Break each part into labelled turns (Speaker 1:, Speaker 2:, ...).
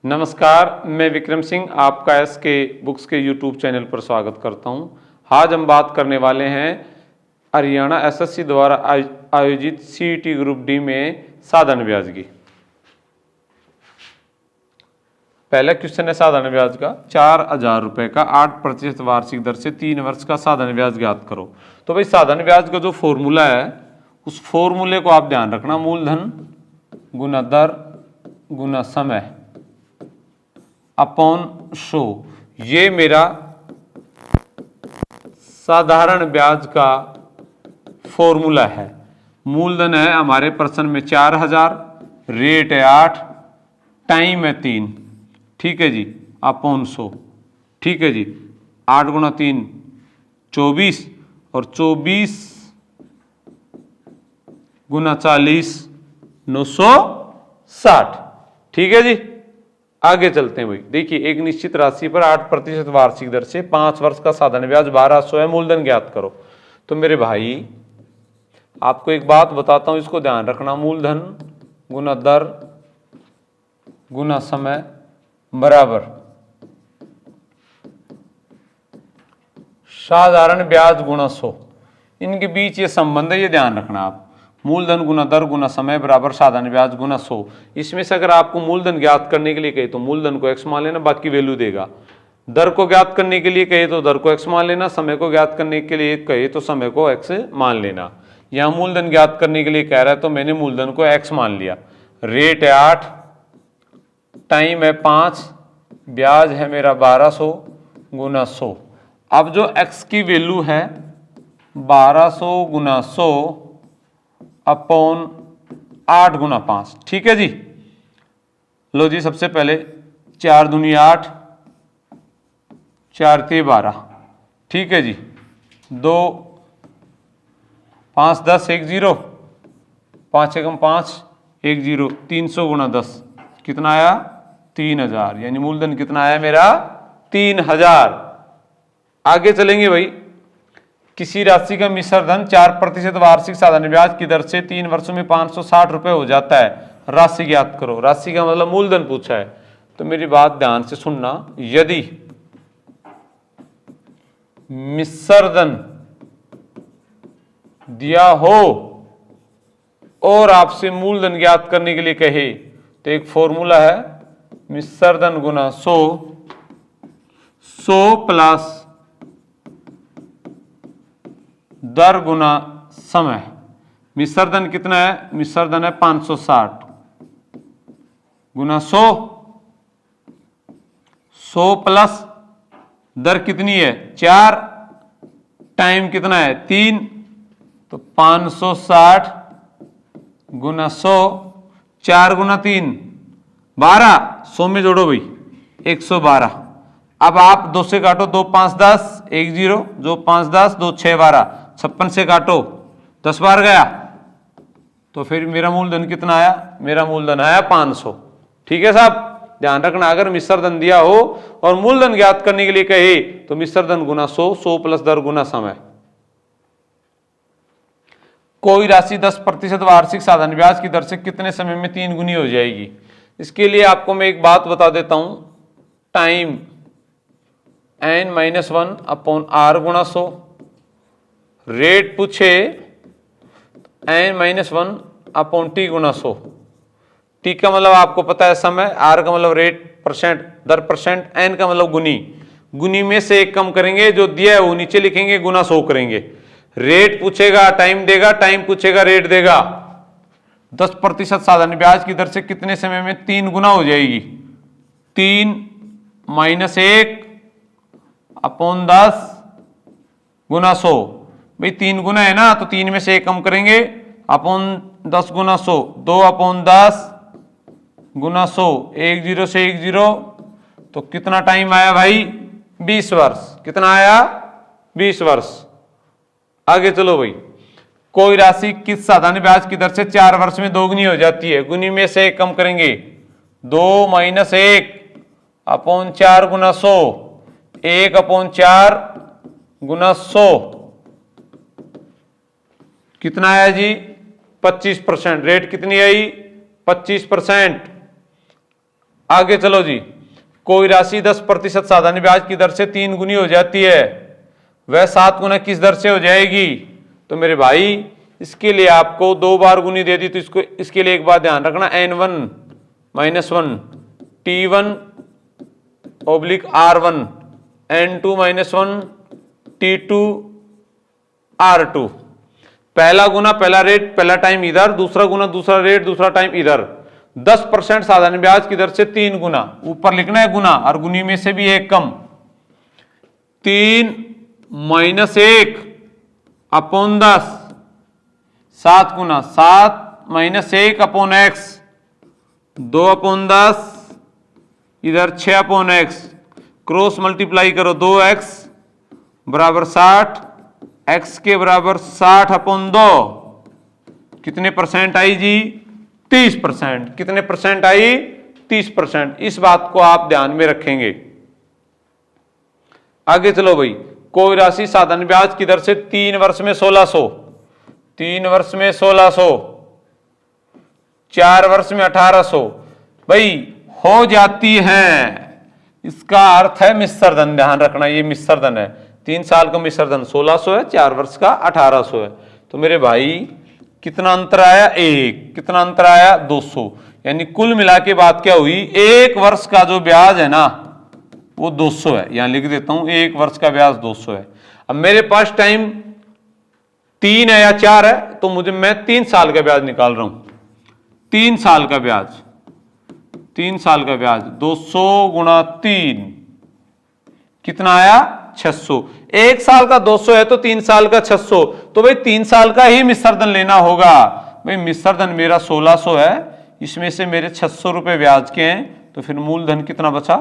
Speaker 1: नमस्कार, मैं विक्रम सिंह आपका एसके बुक्स के यूट्यूब चैनल पर स्वागत करता हूं। आज हम बात करने वाले हैं हरियाणा एसएससी द्वारा आयोजित सीईटी ग्रुप डी में साधारण ब्याज की। पहला क्वेश्चन है साधारण ब्याज का। 4,000 रुपये का 8% वार्षिक दर से 3 वर्ष का साधारण ब्याज ज्ञात करो। तो भाई साधारण ब्याज का जो फॉर्मूला है उस फॉर्मूले को आप ध्यान रखना, मूलधन गुना दर गुना समय अपॉन 100। ये मेरा साधारण ब्याज का फॉर्मूला है। मूलधन है हमारे प्रश्न में 4,000, रेट है 8, टाइम है 3, ठीक है जी, अपॉन 100, ठीक है जी। 8 गुना 3 24 और 24 गुना 40 960, ठीक है जी। आगे चलते हैं भाई। देखिए, एक निश्चित राशि पर 8% वार्षिक दर से 5 वर्ष का साधारण ब्याज 1200 है, मूलधन ज्ञात करो। तो मेरे भाई आपको एक बात बताता हूं, इसको ध्यान रखना, मूलधन गुना दर गुना समय बराबर साधारण ब्याज गुना 100। इनके बीच ये संबंध है, ये ध्यान रखना आप। मूलधन गुना दर गुना समय बराबर साधारण ब्याज गुना 100। इसमें से अगर आपको मूलधन ज्ञात करने के लिए कहे तो मूलधन को x मान लेना, बाकी वैल्यू देगा। दर को ज्ञात करने के लिए कहे तो दर को x मान लेना, समय को ज्ञात करने के लिए कहे तो समय को x मान लेना। यहाँ मूलधन ज्ञात करने के लिए कह रहा है तो मैंने मूलधन को x मान लिया। रेट है 8, टाइम है 5, ब्याज है मेरा 1200 गुना 100। अब जो x की वैल्यू है 1200 गुना 100 अपॉन 8 गुना 5, ठीक है जी। लो जी, सबसे पहले 4 दूनी 8, 4 ते 12, ठीक है जी। 2 5 10 1 0, 5 एकम 5 1 0, 300 गुना 10 कितना आया 3,000, यानी मूलधन कितना आया मेरा 3,000। आगे चलेंगे भाई। किसी राशि का मिश्र धन 4% वार्षिक साधारण ब्याज की दर से 3 वर्षों में 560 रुपये हो जाता है, राशि ज्ञात करो। राशि का मतलब मूलधन पूछा है, तो मेरी बात ध्यान से सुनना। यदि मिश्र धन दिया हो और आपसे मूलधन ज्ञात करने के लिए कहे तो एक फॉर्मूला है, मिश्र धन गुना 100 प्लस दर गुना समय। मिश्र धन कितना है? मिश्र धन है 560 गुना 100 प्लस दर कितनी है 4, टाइम कितना है 3, तो 560 गुना 100, 4 गुना 3 12, 100 में जोड़ो भाई 112। अब आप 2 से काटो, 2 5 10 1 0, जो 5 10 2 6 12, 56 से काटो 10 बार गया, तो फिर मेरा मूलधन कितना आया? मेरा मूलधन आया 500, ठीक है साहब। ध्यान रखना, अगर मिश्र धन दिया हो और मूलधन ज्ञात करने के लिए कहे तो मिश्र धन गुना 100 प्लस दर गुना समय। कोई राशि 10% वार्षिक साधारण ब्याज की दर से कितने समय में 3 गुनी हो जाएगी? इसके लिए आपको मैं एक बात बता देता हूं, टाइम n-1 अपॉन r गुणा 100, रेट पूछे n-1 अपॉन t गुणा 100। t का मतलब आपको पता है समय, r का मतलब रेट परसेंट दर परसेंट, n का मतलब गुनी। गुनी में से एक कम करेंगे, जो दिया है वो नीचे लिखेंगे, गुना 100 करेंगे। रेट पूछेगा टाइम देगा, टाइम पूछेगा रेट देगा। 10% साधारण ब्याज की दर से कितने समय में 3 गुना हो जाएगी? 3 - 1 अपॉन 10 गुना 100। भाई 3 गुना है ना, तो 3 में से 1 कम करेंगे, अपॉन 10 गुना 100, 2 अपॉन 10 गुना 100, 1 0 से 1 0, तो कितना टाइम आया भाई? 20 वर्ष। कितना आया? 20 वर्ष। आगे चलो भाई। कोई राशि किस साधारण ब्याज की दर से 4 वर्ष में 2 गुनी हो जाती है? गुनी में से 1 कम करेंगे, 2 - 1 अपॉन 4 गुना 100, 1 अपॉन 4 गुना 100, कितना आया जी? 25%। रेट कितनी आई? 25%। आगे चलो जी, कोई राशि 10% साधारण ब्याज की दर से 3 गुनी हो जाती है, वह 7 गुना किस दर से हो जाएगी? तो मेरे भाई इसके लिए आपको 2 बार गुनी दे दी, तो इसको इसके लिए एक बात ध्यान रखना, n1 - 1 t1 / r1 n2 - 1 t2 r2। पहला गुना पहला रेट पहला टाइम इधर, दूसरा गुना दूसरा रेट दूसरा टाइम इधर। 10% साधारण ब्याज की दर से 3 गुना, ऊपर लिखना है गुना और गुनी में से भी एक कम, 3 - 1 / 10, 7 गुना 7 - 1 / x, 2/10 इधर 6/x, क्रॉस मल्टीप्लाई करो, 2x बराबर 60, x के बराबर 60/2, कितने परसेंट आई जी? 30%। कितने परसेंट आई? 30%। इस बात को आप ध्यान में रखेंगे। आगे चलो भाई, कोई राशि साधारण ब्याज की दर से 3 वर्ष में 1600, 3 वर्ष में 1600, 4 वर्ष में 1800 भाई हो जाती है। इसका अर्थ है मिश्र धन, ध्यान रखना ये मिश्र धन है। 3 साल का मिश्र धन 1600 है, 4 वर्ष का 1800 है। तो मेरे भाई कितना अंतर आया? 1। कितना अंतर आया? 200। यानी कुल मिला के बात क्या हुई? 1 वर्ष का जो ब्याज है ना वो 200 है। यहां लिख देता हूं 1 वर्ष का ब्याज 200 है। अब मेरे पास टाइम 3 है या 4 है, तो मैं 3 साल का ब्याज निकाल रहा हूं। 3 साल का ब्याज, 3 साल का ब्याज 200 गुणा 3 कितना आया? 600। 1 साल का 200 है तो 3 साल का 600, तो भाई 3 साल का ही मिश्र धन लेना होगा। भाई मिश्र धन मेरा 1600 है, इसमें से मेरे 600 रुपए ब्याज के हैं, तो फिर मूलधन कितना बचा?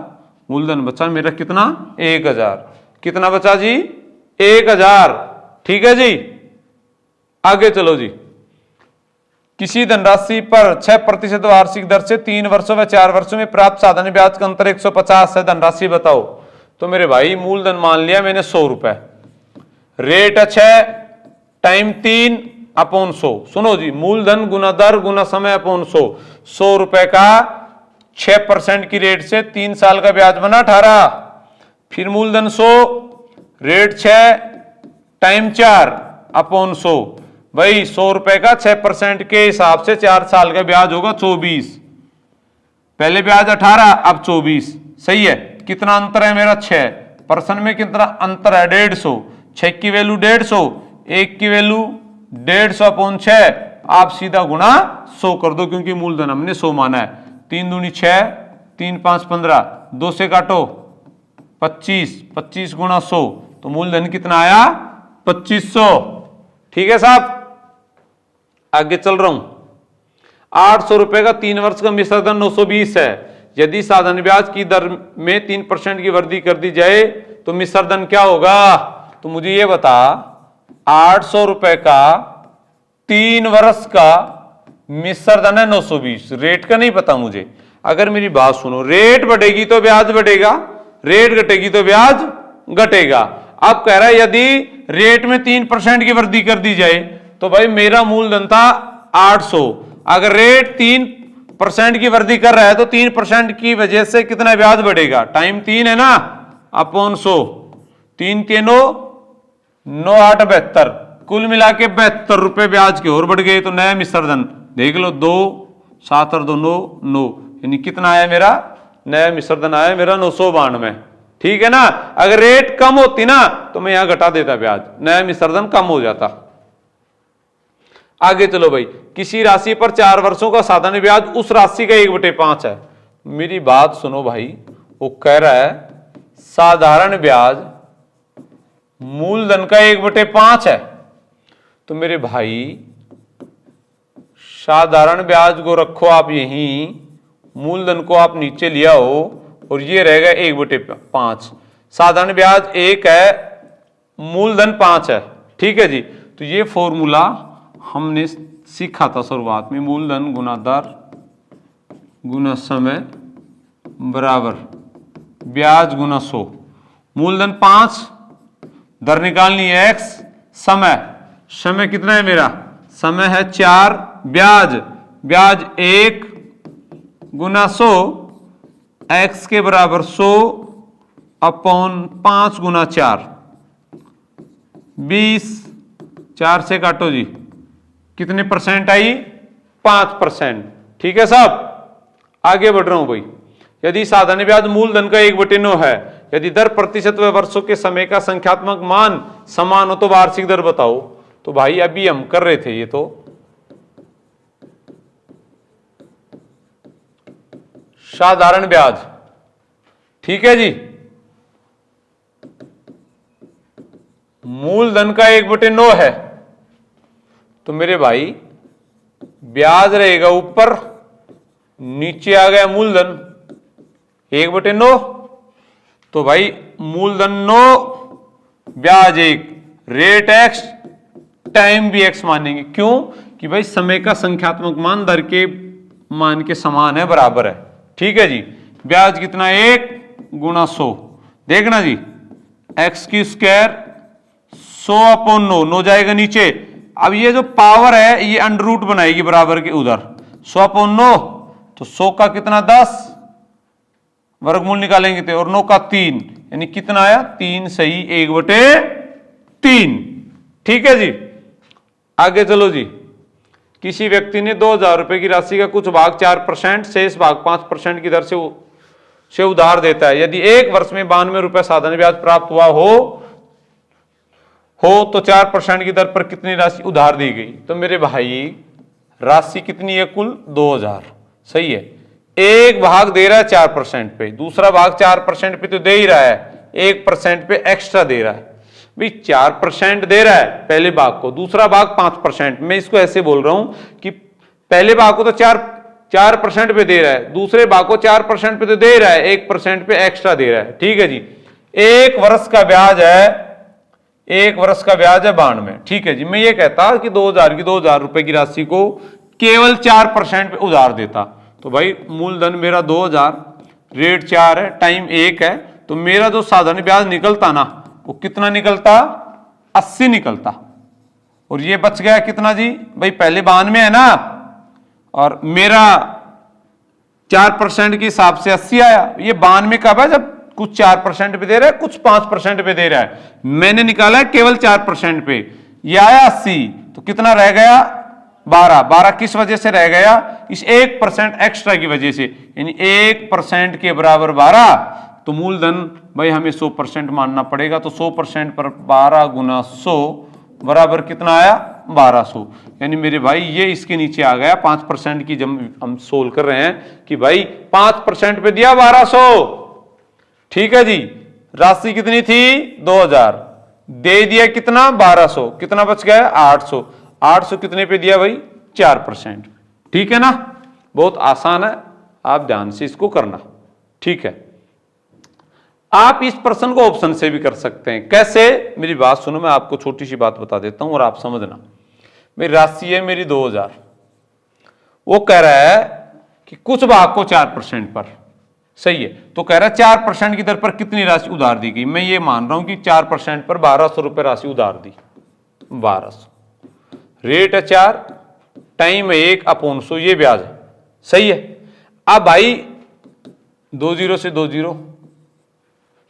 Speaker 1: मूलधन बचा मेरा कितना? 1000। कितना बचा जी? 1000। ठीक है जी। आगे चलो जी, किसी धनराशि पर 6% वार्षिक दर से 3 वर्षों व 4 वर्षों में प्राप्त साधारण ब्याज का अंतर 150 है, धनराशि बताओ। तो मेरे भाई मूलधन मान लिया मैंने 100 रुपए, रेट अच्छा है, टाइम 3/100। सुनो जी, मूलधन गुना दर गुना समय अपॉन 100। 100 रुपए का 6% की रेट से 3 साल का ब्याज बना 18, फिर मूलधन 100, रेट 6, टाइम 4/100। भाई 100 रुपए का 6% के हिसाब से 4 साल का ब्याज होगा 24। पहले ब्याज 18, अब 24। सही है। कितना अंतर है मेरा? 6। पर्सन में कितना अंतर है? 150। 6 की वैल्यू 150, 1 की वैल्यू 150/6। आप सीधा गुणा 100 कर दो, क्योंकि मूलधन हमने 100 माना है। 3 दूनी 6, 3 5 15, 2 से काटो 25, 25 गुणा 100, तो मूलधन कितना आया? 2500। ठीक है साहब। आगे चल रहा हूं, 800 रुपए का 3 वर्ष का मिश्र धन 920 है। यदि साधारण ब्याज की दर में 3% की वृद्धि कर दी जाए तो मिश्र धन क्या होगा? तो मुझे ये बता, 800 रुपए का 3 वर्ष का मिश्र धन है 920, रेट का नहीं पता मुझे। अगर मेरी बात सुनो, रेट बढ़ेगी तो ब्याज बढ़ेगा, रेट घटेगी तो ब्याज घटेगा। अब कह रहा है यदि रेट में 3% की वृद्धि कर दी जाए तो भाई मेरा मूलधन था 800, अगर रेट 3% की वृद्धि कर रहा है तो 3% की वजह से कितना ब्याज बढ़ेगा? टाइम 3 है ना, अपॉन 100, 3 3 9 9 8 72, कुल मिला के 72 रुपए ब्याज के और बढ़ गए। तो नया मिश्र धन देख लो, 2 7 और 2 9 9, यानी कितना आया मेरा? नया मिश्र धन आया मेरा 992। ठीक है ना। अगर रेट कम होती ना तो मैं यहां घटा देता ब्याज, नया मिश्र धन कम हो जाता। आगे चलो भाई, किसी राशि पर 4 वर्षों का साधारण ब्याज उस राशि का 1/5 है। मेरी बात सुनो भाई, वो कह रहा है साधारण ब्याज मूलधन का 1/5 है। तो मेरे भाई साधारण ब्याज को रखो आप यहीं, मूलधन को आप नीचे लिया हो और ये रहेगा 1/5। साधारण ब्याज 1 है, मूलधन 5 है। ठीक है जी। तो ये फॉर्मूला हमने सीखा था शुरुआत में, मूलधन गुना दर गुना समय बराबर ब्याज गुना 100। मूलधन 5, दर निकालनी है x, समय कितना है मेरा? समय है 4, ब्याज 1 गुना 100 x के बराबर 100 अपॉन 5 गुना 4, 20, 4 से काटो जी, कितने परसेंट आई? 5%। ठीक है साहब, आगे बढ़ रहा हूं भाई। यदि साधारण ब्याज मूलधन का 1/9 है, यदि दर प्रतिशत व वर्षों के समय का संख्यात्मक मान समान हो तो वार्षिक दर बताओ। तो भाई अभी हम कर रहे थे ये तो साधारण ब्याज। ठीक है जी, मूलधन का 1/9 है तो मेरे भाई ब्याज रहेगा ऊपर, नीचे आ गया मूलधन 1/9। तो भाई मूलधन 9, ब्याज 1, रेट x, टाइम भी x मानेंगे। क्यों? कि भाई समय का संख्यात्मक मान दर के मान के समान है, बराबर है। ठीक है जी, ब्याज कितना? 1 गुना 100। देखना जी, x की स्क्वायर 100 अपॉन 9, 9 जाएगा नीचे। अब ये जो पावर है ये अंडर रूट बनाएगी बराबर के उधर, 100 अपॉन 9 तो 100 का कितना? 10, वर्गमूल निकालेंगे तो, और 9 का 3, यानी कितना आया? 3 सही 1/3। ठीक है जी, आगे चलो जी। किसी व्यक्ति ने 2000 रुपए की राशि का कुछ भाग 4%, शेष भाग 5% की दर से उधार देता है। यदि एक वर्ष में 92 रुपए साधारण ब्याज प्राप्त हुआ हो तो 4% की दर पर कितनी राशि उधार दी गई? तो मेरे भाई राशि कितनी है? कुल 2000। सही है, एक भाग दे रहा है 4% पे, दूसरा भाग 4% पे तो दे ही रहा है, 1% पे एक्स्ट्रा दे रहा है। भाई 4% दे रहा है पहले भाग को, दूसरा भाग 5%। मैं इसको ऐसे बोल रहा हूं कि पहले भाग को तो 4% पे दे रहा है, दूसरे भाग को 4% पे तो दे रहा है, 1% पे एक्स्ट्रा दे रहा है। ठीक है जी, एक वर्ष का ब्याज है 92। ठीक है जी, मैं ये कहता कि 2000 रुपए की राशि को केवल 4% पे उधार देता तो भाई मूलधन मेरा 2000, रेट 4 है, टाइम 1 है, तो मेरा जो साधारण ब्याज निकलता ना वो कितना निकलता? 80 निकलता। और ये बच गया कितना जी? भाई पहले 92 है ना, और मेरा 4% के हिसाब से 80 आया। ये 92 कब है? जब कुछ 4% पे दे रहा है, कुछ 5% पे दे रहा है। मैंने निकाला है केवल 4% पे, ये आया 80, तो कितना रह गया? 12 किस वजह से रह गया? इस 1% एक्स्ट्रा की वजह से, यानी 1% के बराबर 12। तो मूलधन भाई हमें 100% मानना पड़ेगा, तो 100% पर 12 गुना 100 बराबर कितना आया? 1200। यानी मेरे भाई ये इसके नीचे आ गया 5% की। जब हम सोल्व कर रहे हैं कि भाई 5% पे दिया 1200। ठीक है जी, राशि कितनी थी? 2000, दे दिया कितना? 1200, कितना बच गया? 800। 800 कितने पे दिया भाई? 4%। ठीक है ना, बहुत आसान है, आप ध्यान से इसको करना। ठीक है, आप इस प्रश्न को ऑप्शन से भी कर सकते हैं। कैसे? मेरी बात सुनो, मैं आपको छोटी सी बात बता देता हूं और आप समझना। मेरी राशि है मेरी 2000, वो कह रहा है कि कुछ भाग को 4% पर, सही है, तो कह रहा है 4% की दर पर कितनी राशि उधार दी गई। मैं ये मान रहा हूं कि 4% पर 1200 रुपए राशि उधार दी, 1200, रेट है 4, टाइम है 1 अपॉन 100, ये ब्याज है। सही है, अब भाई 20 से 20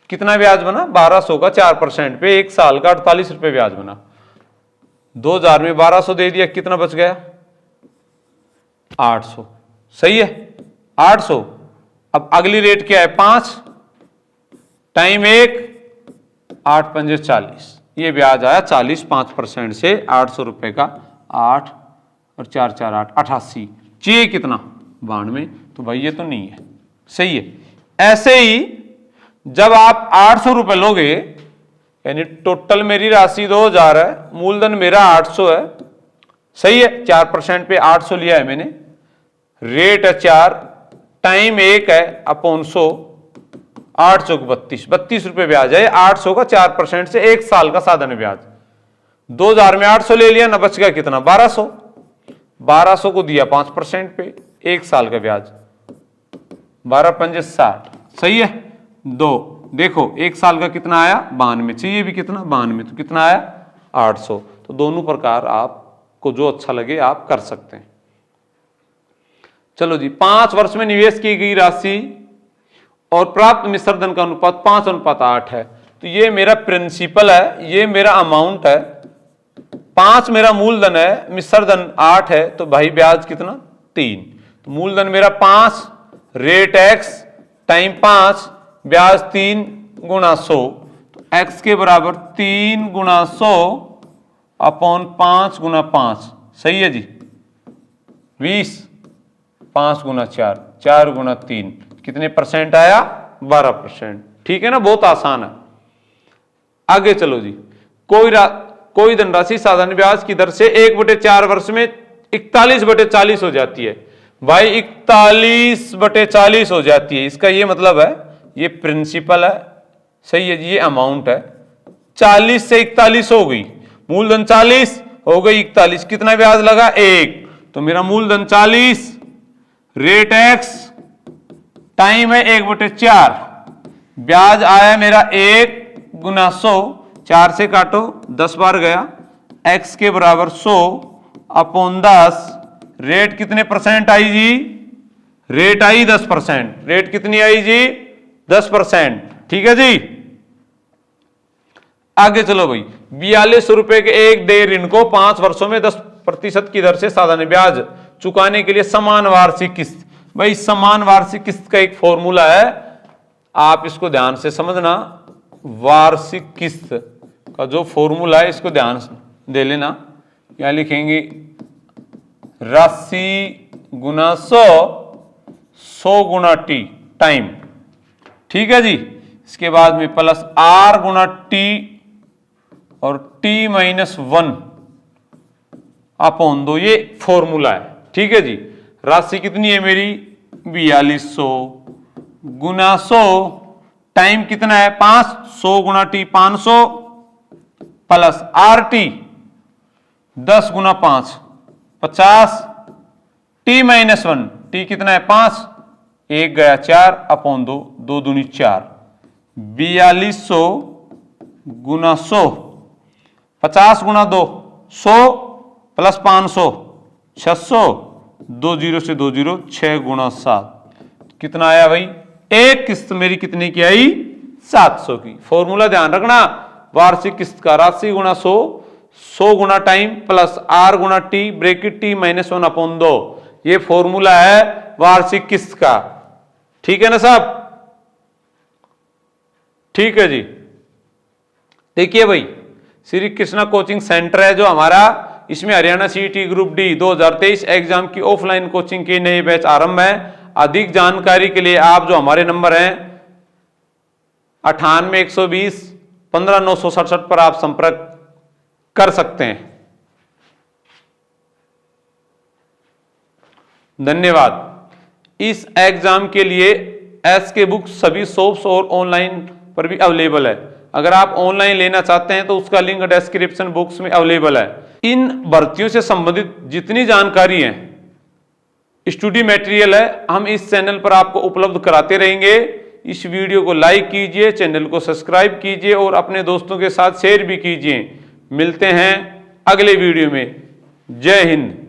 Speaker 1: कितना ब्याज बना? 1200 का 4% पे 1 साल का 48 रुपए ब्याज बना। 2000 में 1200 दे दिया, कितना बच गया? 800। सही है, 800। अब अगली रेट क्या है? 5, टाइम 1, 8 पंजे 40, ये ब्याज आया 40। 5% से 800 रुपए का 8 और 4 4 8 88, चाहिए कितना? 92। तो भाई ये तो नहीं है। सही है, ऐसे ही जब आप 800 रुपए लोगे, यानी टोटल मेरी राशि 2000 है, मूलधन मेरा 800 है। सही है, 4% पे 800 लिया है मैंने, रेट है 4, टाइम 1 है अपॉन 100, 800 को 32 रुपए ब्याज है। 800 का 4% से 1 साल का साधारण ब्याज। 2000 में 800 ले लिया ना, बच गया कितना? 1200। 1200 को दिया 5% पे, 1 साल का ब्याज, 12 पंजे 60। सही है, 2 देखो 1 साल का कितना आया? 92। चाहिए भी कितना? 92, तो कितना आया? 800। तो दोनों प्रकार आपको जो अच्छा लगे आप कर सकते हैं। चलो जी, 5 वर्ष में निवेश की गई राशि और प्राप्त मिश्र धन का अनुपात 5:8 है। तो ये मेरा प्रिंसिपल है, ये मेरा अमाउंट है, 5 मेरा मूलधन है, मिश्र धन 8 है, तो भाई ब्याज कितना 3। तो मूलधन मेरा 5, रेट x टाइम 5, ब्याज 3 गुणा 100, तो x के बराबर 3 गुणा 100 अपॉन 5 गुणा 5, सही है जी 20, 5 गुणा 4, 4 गुणा 3, कितने परसेंट आया 12%। ठीक है ना, बहुत आसान है। आगे चलो जी, कोई धनराशि साधारण ब्याज की दर से 1/4 वर्ष में 41/40 हो जाती है। भाई 41/40 हो जाती है, इसका ये मतलब है, ये प्रिंसिपल है, सही है जी, ये अमाउंट है, 40 से 41 हो गई, मूलधन 40 हो गई 41, कितना ब्याज लगा 1, तो मेरा मूलधन 40, रेट x टाइम है 1/4, ब्याज आया मेरा 1 गुना 100, 4 से काटो 10 बार गया, x के बराबर 100 अपॉन 10, रेट कितने परसेंट आई जी, रेट आई 10%, रेट कितनी आई जी 10%। ठीक है जी, आगे चलो भाई, 42 रुपए के एक देय ऋण को 5 वर्षों में 10% की दर से साधारण ब्याज चुकाने के लिए समान वार्षिक किस्त। भाई समान वार्षिक किस्त का एक फॉर्मूला है, आप इसको ध्यान से समझना, वार्षिक किस्त का जो फॉर्मूला है इसको ध्यान से दे लेना। क्या लिखेंगे, राशि गुना 100, 100 गुना टी टाइम, ठीक है जी, इसके बाद में प्लस r गुना टी और t माइनस 1 अपॉन 2, ये फॉर्मूला है। ठीक है जी, राशि कितनी है मेरी 4200 गुना 100 टाइम कितना है 5, 100 गुना टी 500 प्लस आर टी 10 गुना 5 50, टी माइनस 1, टी कितना है 5, 1 गया 4 अपॉन 2, 2 दूनी 4, 4200 गुना 100, 50 गुना 2 100 प्लस 500 600, 2 0 से 2 0, 6 गुना 7, कितना आया भाई, एक किस्त मेरी कितने की आई 700 की। फॉर्मूला ध्यान रखना, वार्षिक किस्त का राशि गुना 100, 100 गुना टाइम प्लस आर गुना T bracket T minus 1 upon 2, ये फॉर्मूला है वार्षिक किस्त का। ठीक है ना साहब, ठीक है जी। देखिए भाई, श्री कृष्णा कोचिंग सेंटर है जो हमारा, इसमें Haryana CET group D 2023 exam की ऑफलाइन कोचिंग के नए बैच आरंभ है। अधिक जानकारी के लिए आप जो हमारे नंबर हैं 98 120 15 967 पर आप संपर्क कर सकते हैं। धन्यवाद। इस एग्जाम के लिए एस के बुक सभी शॉप्स और ऑनलाइन पर भी अवेलेबल है। अगर आप ऑनलाइन लेना चाहते हैं तो उसका लिंक डिस्क्रिप्शन बॉक्स में अवेलेबल है। इन भर्तियों से संबंधित जितनी जानकारी है, स्टडी मटेरियल है, हम इस चैनल पर आपको उपलब्ध कराते रहेंगे। इस वीडियो को लाइक कीजिए, चैनल को सब्सक्राइब कीजिए और अपने दोस्तों के साथ शेयर भी कीजिए। मिलते हैं अगले वीडियो में। जय हिंद।